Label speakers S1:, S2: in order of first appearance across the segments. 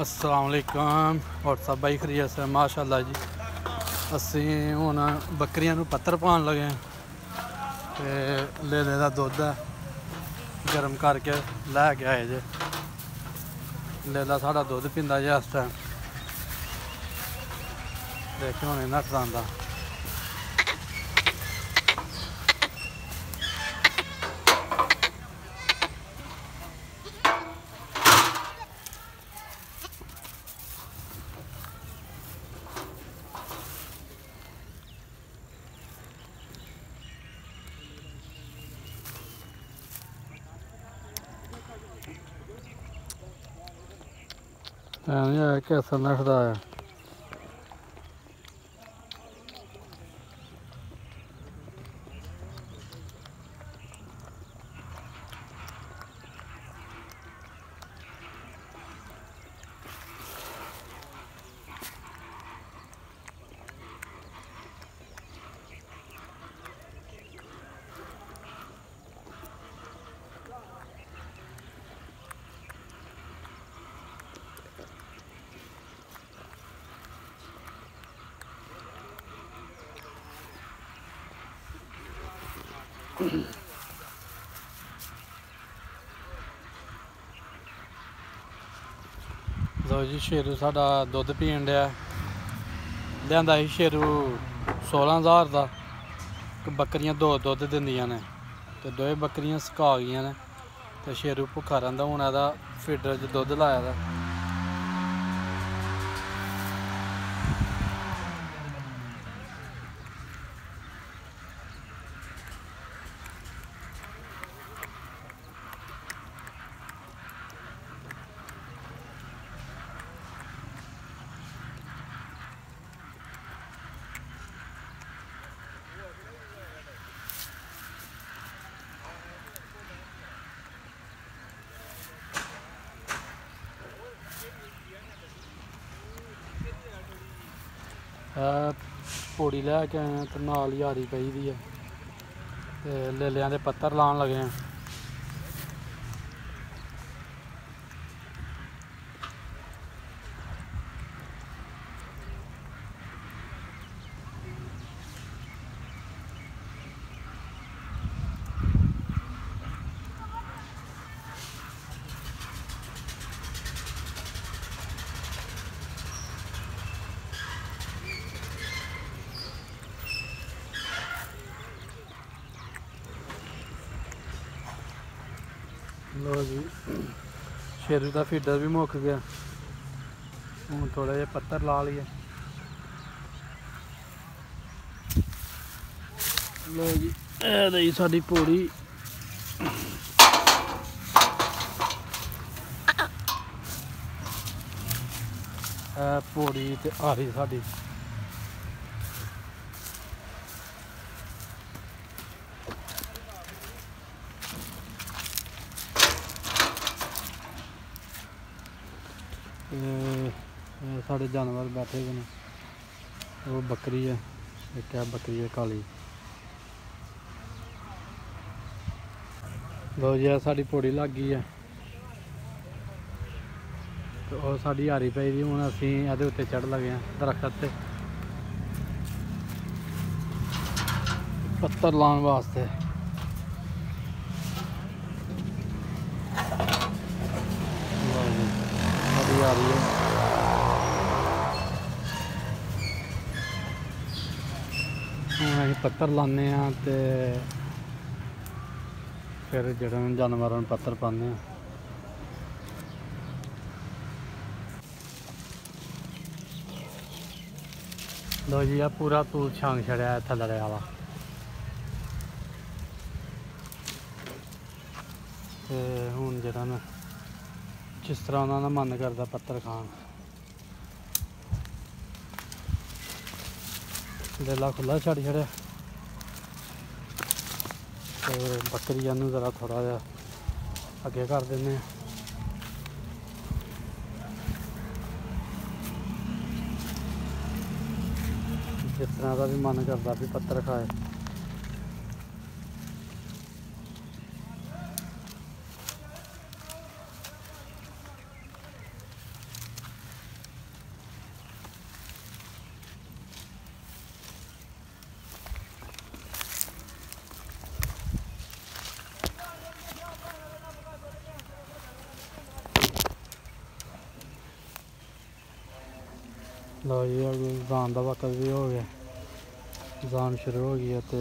S1: अस्सलाम वालेकुम और सब भाई खरीत से माशाअल्लाह जी। असी हुण बकरियां नूं पत्तर पाउण लगे ते लेले दा दुद्ध है गर्म करके लैके आए जे। लेला साढ़ा दुद्ध पींदा जे इस टाइम, देखो हुण इन्ना खलांदा। कैसा नखदा है। लो जी शेरू साढ़ा दुद्ध पीन दिया। लिया ही शेरू 16,000 का। बकरियां दो दुद्ध दिंदियां ने तो दोए बकरियां सुका गई ने तो शेरू भुखा रहा। हूँ एदा फीडर च दुद्ध लाया दा। पौड़ी लैके आए तो नाल यारी पई दी है ते लेलियां दे पत्तर लान लगे हैं। लो जी शेरू का फीडर भी मुक गया। हूँ थोड़े जे पत्तर ला लिए। लो जी ए साडी पौड़ी पौड़ी ते आरी साडी। साढ़े जानवर बैठे हुए हैं। वो बकरी है, एक है बकरी है काली। लो जी साड़ी पौड़ी लग गई है तो वो साड़ी हारी पई दी। हूँ असी ये उत्ते चढ़ लगे हैं दरख्त से पत्तर लाने वास्ते। साड़ी आ रही है। हूँ पत्तर लाने तो फिर जो जानवर पत्तर पाने। लो जी पूरा तूल छांग छड़िया थल्ले वाला तो हूँ जरा ना जिस तरह उन्होंने मन करता पत्तर खान। लेला खुला छड़ छड़िया तो बकरियां जरा थोड़ा जहा अगे कर देने। जिस तरह का भी मन करता भी पत्तर खाए। लो जी जान का वक्त भी हो गया, जान शुरू हो गई है। तो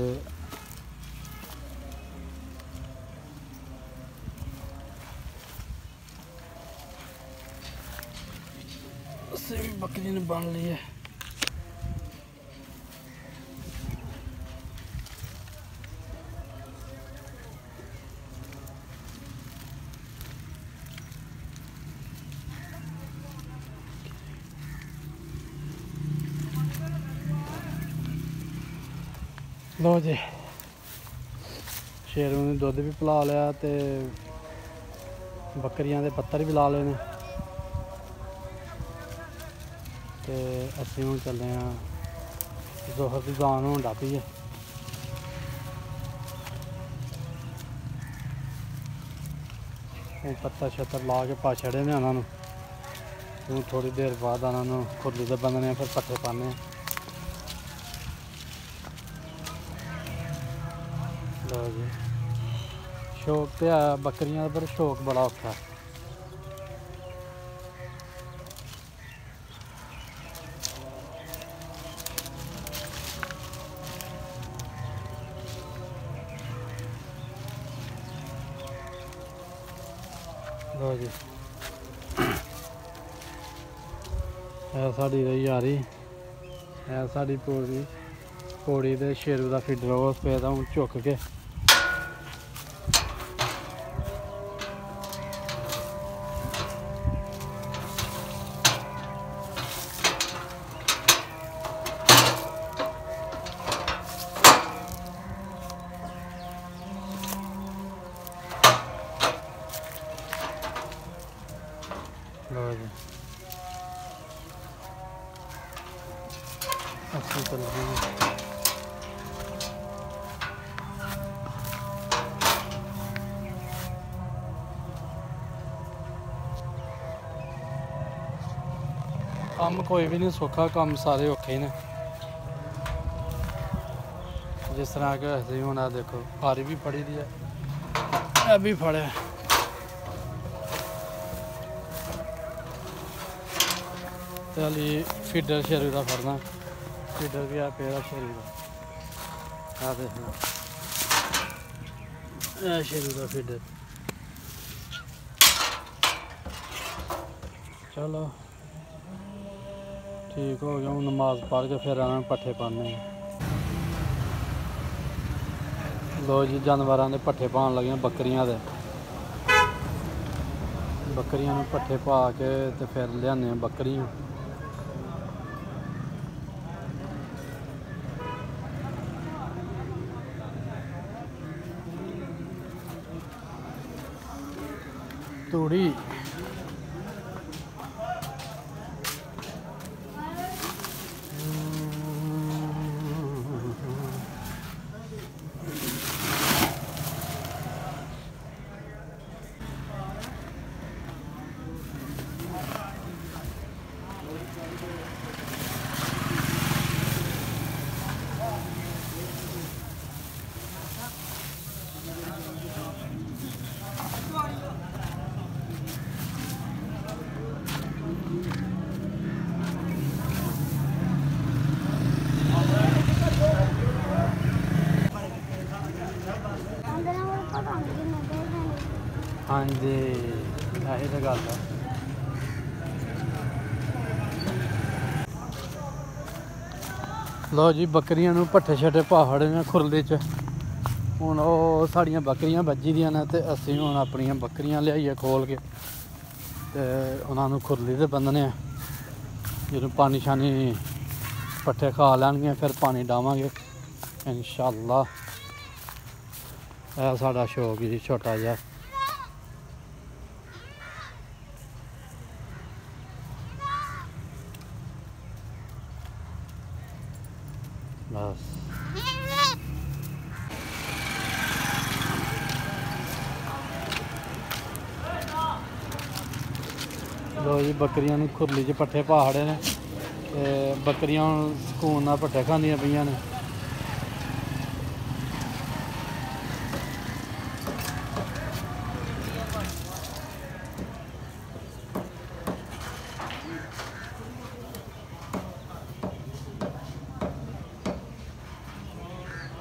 S1: बकरी ने बन ली है। लो जी शेरू ने दुध भी पिला लिया, तो बकरियां दे पत्तर भी ला लेने। तो असीं हुण चले जोहर की जान होन लग पई है। पत्तर शत्तर ला के पा छड़े ने उन्होंने। हूँ थोड़ी देर बाद उन्होंने खुरली ते बंधने, फिर पट्ठे पाने। लो जी शौक तो है बकरियां, पर शौक बड़ा औखा है। लो जी साड़ी रही यारी है, साड़ी पौड़ी तो शेरू का फीडर उस पेदा हूँ चुक के। लो जी अच्छी चल रही है। काम कोई भी नहीं सौखा, काम सारे औखे ने। जिस तरह के असीं हुण देखो आरी भी फड़ी दी है, भी फड़े। तो हाली फीडर शेरू का फड़ना, फीडर भी है पेदा शेरू का। देखना शेरू का फीडर। चलो ठीक हो गया, हूँ नमाज पढ़ के फिर आना पट्ठे पाने। लो जी जानवरों के पट्ठे पान लगे बकरियां दे। बकरियां नूं पट्ठे पा के ते फिर लियाने बकरियां। तूड़ी हाँ जी यही तो गल है। लो जी बकरियां नूं पट्ठे शट्ठे पा खड़े ने खुरली च। हुण ओह साड़ियां बकरियां बज्जी दियां ने, ते असीं हुण अपनियां बकरियां लियाइए खोल के ते उन्हां नूं खुरली ते बंधने। जदों पानी शानी पट्ठे खा लैणगियां फिर पानी डावांगे इंशाअल्लाह। यह साडा शौक जी छोटा जिहा। बस लो जी बकरियां नूं खुरली च पट्ठे पा खड़े ने, ते बकरियां सुकून नाल पट्ठे खांदियां पईयां ने।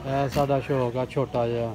S1: ਇਹ ਸਾਡਾ ਸ਼ੌਕ ਆ ਛੋਟਾ ਜਿਹਾ